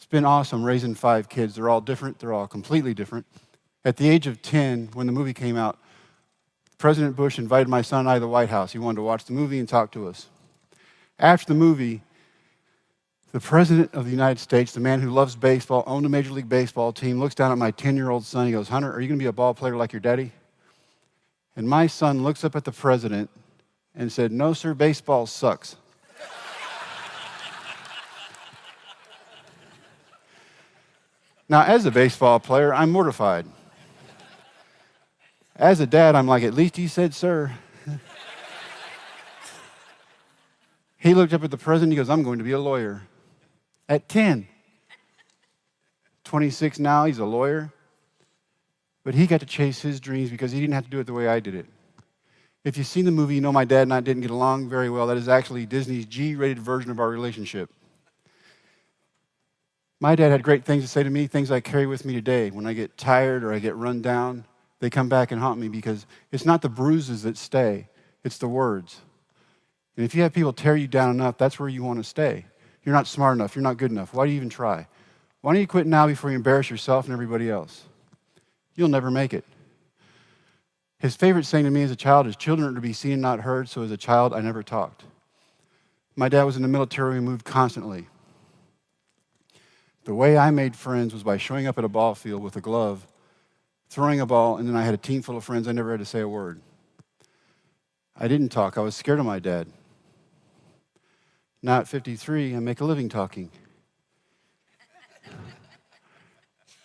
been awesome raising 5 kids. They're all different. They're all completely different. At the age of 10, when the movie came out, President Bush invited my son and I to the White House. He wanted to watch the movie and talk to us. After the movie, the President of the United States, the man who loves baseball, owned a Major League Baseball team, looks down at my 10-year-old son. He goes, "Hunter, are you going to be a ball player like your daddy?" And my son looks up at the president and said, "No, sir, baseball sucks." Now, as a baseball player, I'm mortified. As a dad, I'm like, at least he said, "Sir." He looked up at the president. He goes, "I'm going to be a lawyer." At 10. 26 now, he's a lawyer. But he got to chase his dreams because he didn't have to do it the way I did it. If you've seen the movie, you know my dad and I didn't get along very well. That is actually Disney's G-rated version of our relationship. My dad had great things to say to me, things I carry with me today. When I get tired or I get run down, they come back and haunt me because it's not the bruises that stay, it's the words. And if you have people tear you down enough, that's where you want to stay. You're not smart enough, you're not good enough. Why do you even try? Why don't you quit now before you embarrass yourself and everybody else? You'll never make it. His favorite saying to me as a child is, "Children are to be seen and not heard," so as a child, I never talked. My dad was in the military and moved constantly. The way I made friends was by showing up at a ball field with a glove, throwing a ball, and then I had a team full of friends. I never had to say a word. I didn't talk. I was scared of my dad. Now at 53, I make a living talking.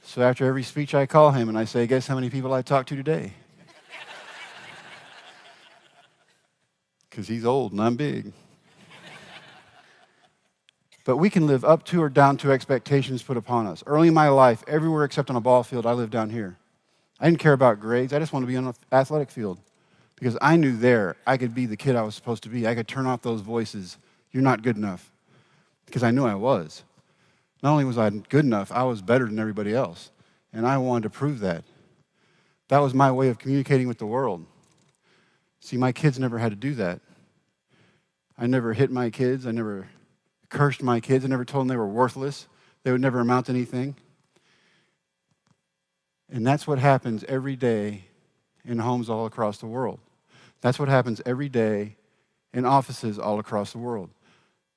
So after every speech, I call him and I say, "Guess how many people I talked to today?" Because he's old and I'm big. But we can live up to or down to expectations put upon us. Early in my life, everywhere except on a ball field, I lived down here. I didn't care about grades. I just wanted to be on an athletic field because I knew there I could be the kid I was supposed to be. I could turn off those voices, "You're not good enough," because I knew I was. Not only was I good enough, I was better than everybody else, and I wanted to prove that. That was my way of communicating with the world. See, my kids never had to do that. I never hit my kids. I never cursed my kids. I never told them they were worthless. They would never amount to anything. And that's what happens every day in homes all across the world. That's what happens every day in offices all across the world.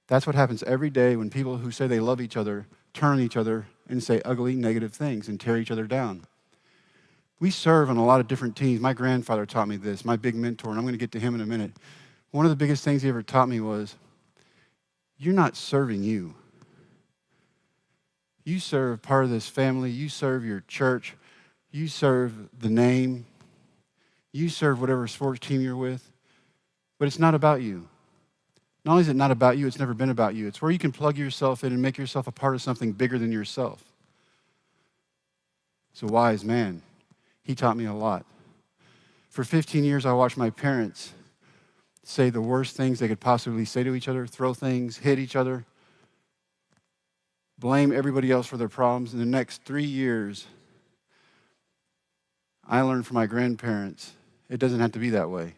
That's what happens every day when people who say they love each other turn on each other and say ugly, negative things and tear each other down. We serve on a lot of different teams. My grandfather taught me this, my big mentor, and I'm going to get to him in a minute. One of the biggest things he ever taught me was, you're not serving you. You serve part of this family. You serve your church. You serve the name. You serve whatever sports team you're with. But it's not about you. Not only is it not about you, it's never been about you. It's where you can plug yourself in and make yourself a part of something bigger than yourself. It's a wise man. He taught me a lot. For 15 years, I watched my parents say the worst things they could possibly say to each other, throw things, hit each other, blame everybody else for their problems. In the next 3 years, I learned from my grandparents, it doesn't have to be that way.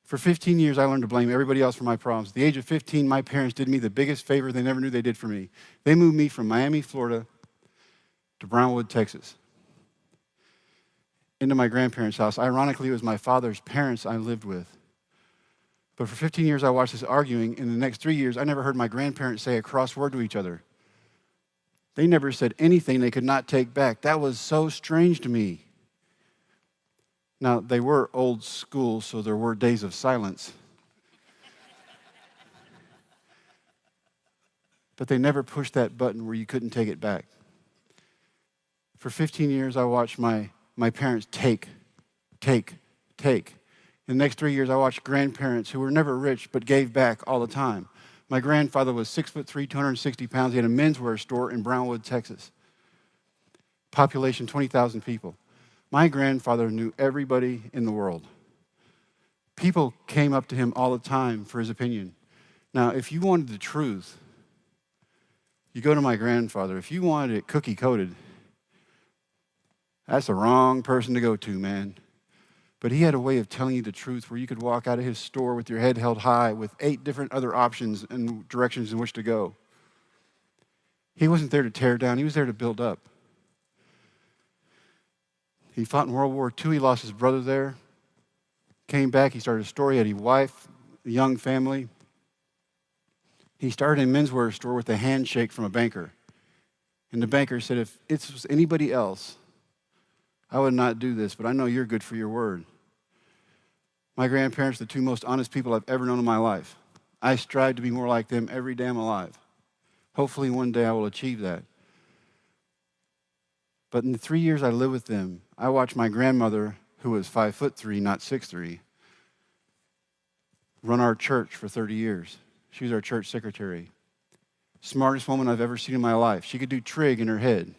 For 15 years, I learned to blame everybody else for my problems. At the age of 15, my parents did me the biggest favor they never knew they did for me. They moved me from Miami, Florida, to Brownwood, Texas, into my grandparents' house. Ironically, it was my father's parents I lived with. But for 15 years, I watched this arguing. In the next 3 years, I never heard my grandparents say a cross word to each other. They never said anything they could not take back. That was so strange to me. Now, they were old school, so there were days of silence. But they never pushed that button where you couldn't take it back. For 15 years, I watched my parents take. In the next 3 years, I watched grandparents who were never rich but gave back all the time. My grandfather was 6'3", 260 pounds. He had a menswear store in Brownwood, Texas. Population 20,000 people. My grandfather knew everybody in the world. People came up to him all the time for his opinion. Now, if you wanted the truth, you go to my grandfather. If you wanted it cookie-coated, that's the wrong person to go to, man. But he had a way of telling you the truth where you could walk out of his store with your head held high with 8 different other options and directions in which to go. He wasn't there to tear down. He was there to build up. He fought in World War II. He lost his brother there. Came back. He started a store. He had a wife, a young family. He started a menswear store with a handshake from a banker. And the banker said, if it was anybody else, I would not do this, but I know you're good for your word. My grandparents are the two most honest people I've ever known in my life. I strive to be more like them every day I'm alive. Hopefully one day I will achieve that. But in the 3 years I lived with them, I watched my grandmother, who was 5'3", not 6'3", run our church for 30 years. She was our church secretary. Smartest woman I've ever seen in my life. She could do trig in her head.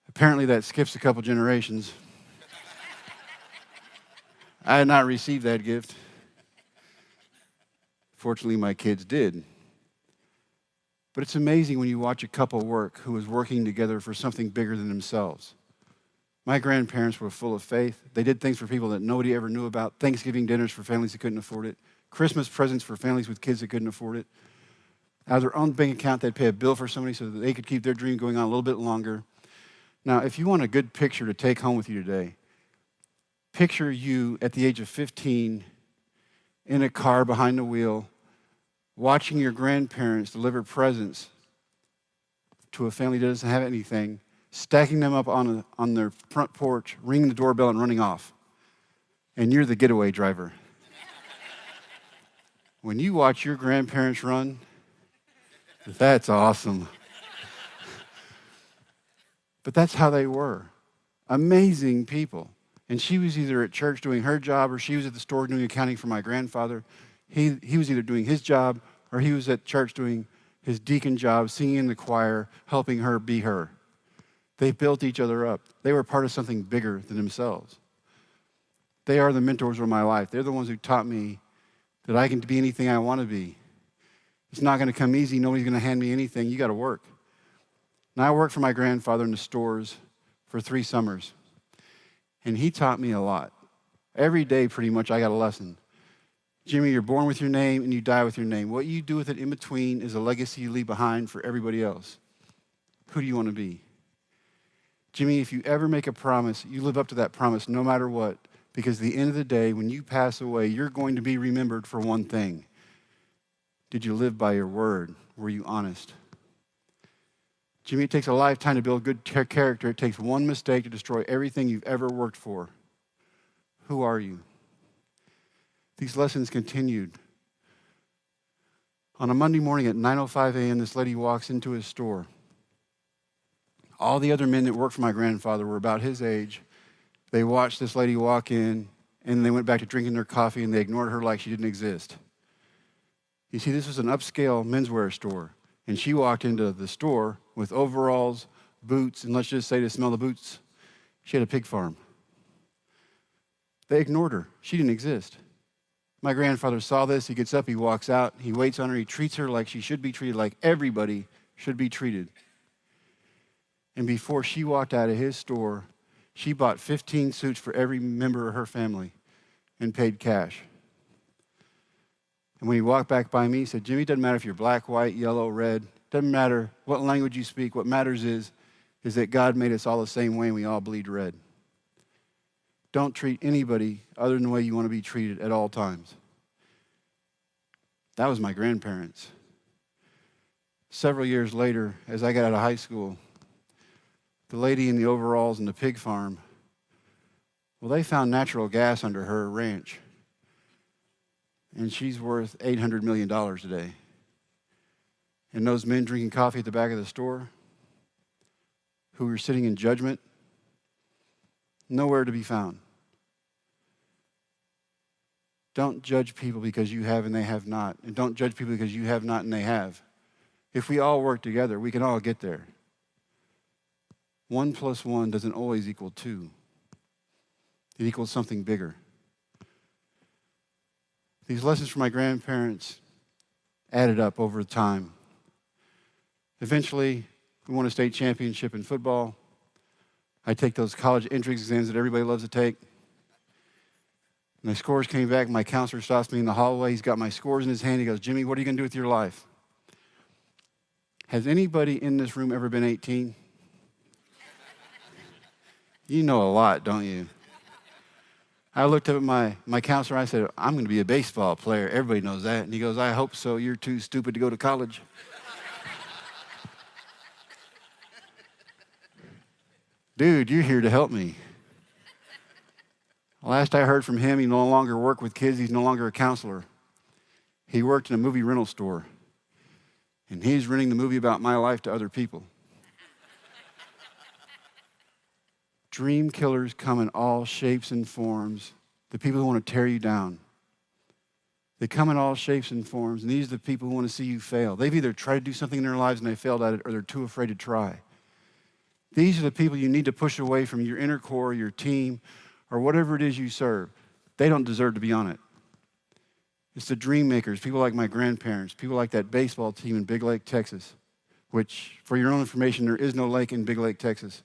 Apparently that skips a couple generations. I had not received that gift. Fortunately, my kids did. But it's amazing when you watch a couple work who is working together for something bigger than themselves. My grandparents were full of faith. They did things for people that nobody ever knew about. Thanksgiving dinners for families that couldn't afford it. Christmas presents for families with kids that couldn't afford it. Out of their own bank account, they'd pay a bill for somebody so that they could keep their dream going on a little bit longer. Now, if you want a good picture to take home with you today, picture you at the age of 15 in a car behind the wheel, watching your grandparents deliver presents to a family that doesn't have anything, stacking them up on their front porch, ringing the doorbell and running off. And you're the getaway driver. When you watch your grandparents run, that's awesome. But that's how they were. Amazing people. And she was either at church doing her job or she was at the store doing accounting for my grandfather. He was either doing his job or he was at church doing his deacon job, singing in the choir, helping her be her. They built each other up. They were part of something bigger than themselves. They are the mentors of my life. They're the ones who taught me that I can be anything I want to be. It's not going to come easy. Nobody's going to hand me anything. You got to work. Now, I worked for my grandfather in the stores for 3 summers, and he taught me a lot. Every day, pretty much, I got a lesson. Jimmy, you're born with your name and you die with your name. What you do with it in between is a legacy you leave behind for everybody else. Who do you want to be? Jimmy, if you ever make a promise, you live up to that promise no matter what, because at the end of the day, when you pass away, you're going to be remembered for one thing. Did you live by your word? Were you honest? Jimmy, it takes a lifetime to build good character. It takes one mistake to destroy everything you've ever worked for. Who are you? These lessons continued. On a Monday morning at 9:05 a.m., this lady walks into his store. All the other men that worked for my grandfather were about his age. They watched this lady walk in, and they went back to drinking their coffee, and they ignored her like she didn't exist. You see, this was an upscale menswear store, and she walked into the store with overalls, boots, and let's just say to smell the boots, she had a pig farm. They ignored her. She didn't exist. My grandfather saw this. He gets up, he walks out, he waits on her, he treats her like she should be treated, like everybody should be treated. And before she walked out of his store, she bought 15 suits for every member of her family and paid cash. And when he walked back by me, he said, Jimmy, it doesn't matter if you're black, white, yellow, red. It doesn't matter what language you speak. What matters is that God made us all the same way and we all bleed red. Don't treat anybody other than the way you want to be treated at all times. That was my grandparents. Several years later, as I got out of high school, the lady in the overalls and the pig farm, well, they found natural gas under her ranch. And she's worth $800 million today. And those men drinking coffee at the back of the store, who were sitting in judgment, nowhere to be found. Don't judge people because you have and they have not. And don't judge people because you have not and they have. If we all work together, we can all get there. 1 + 1 doesn't always equal 2. It equals something bigger. These lessons from my grandparents added up over time. Eventually, we won a state championship in football. I take those college entrance exams that everybody loves to take. My scores came back. My counselor stops me in the hallway. He's got my scores in his hand. He goes, Jimmy, what are you going to do with your life? Has anybody in this room ever been 18? You know a lot, don't you? I looked up at my counselor. I said, I'm going to be a baseball player. Everybody knows that. And he goes, I hope so. You're too stupid to go to college. Dude, you're here to help me. Last I heard from him, he no longer worked with kids. He's no longer a counselor. He worked in a movie rental store. And he's renting the movie about my life to other people. Dream killers come in all shapes and forms. The people who want to tear you down. They come in all shapes and forms, and these are the people who want to see you fail. They've either tried to do something in their lives and they failed at it, or they're too afraid to try. These are the people you need to push away from your inner core, your team, or whatever it is you serve. They don't deserve to be on it. It's the dream makers, people like my grandparents, people like that baseball team in Big Lake, Texas, which, for your own information, there is no lake in Big Lake, Texas.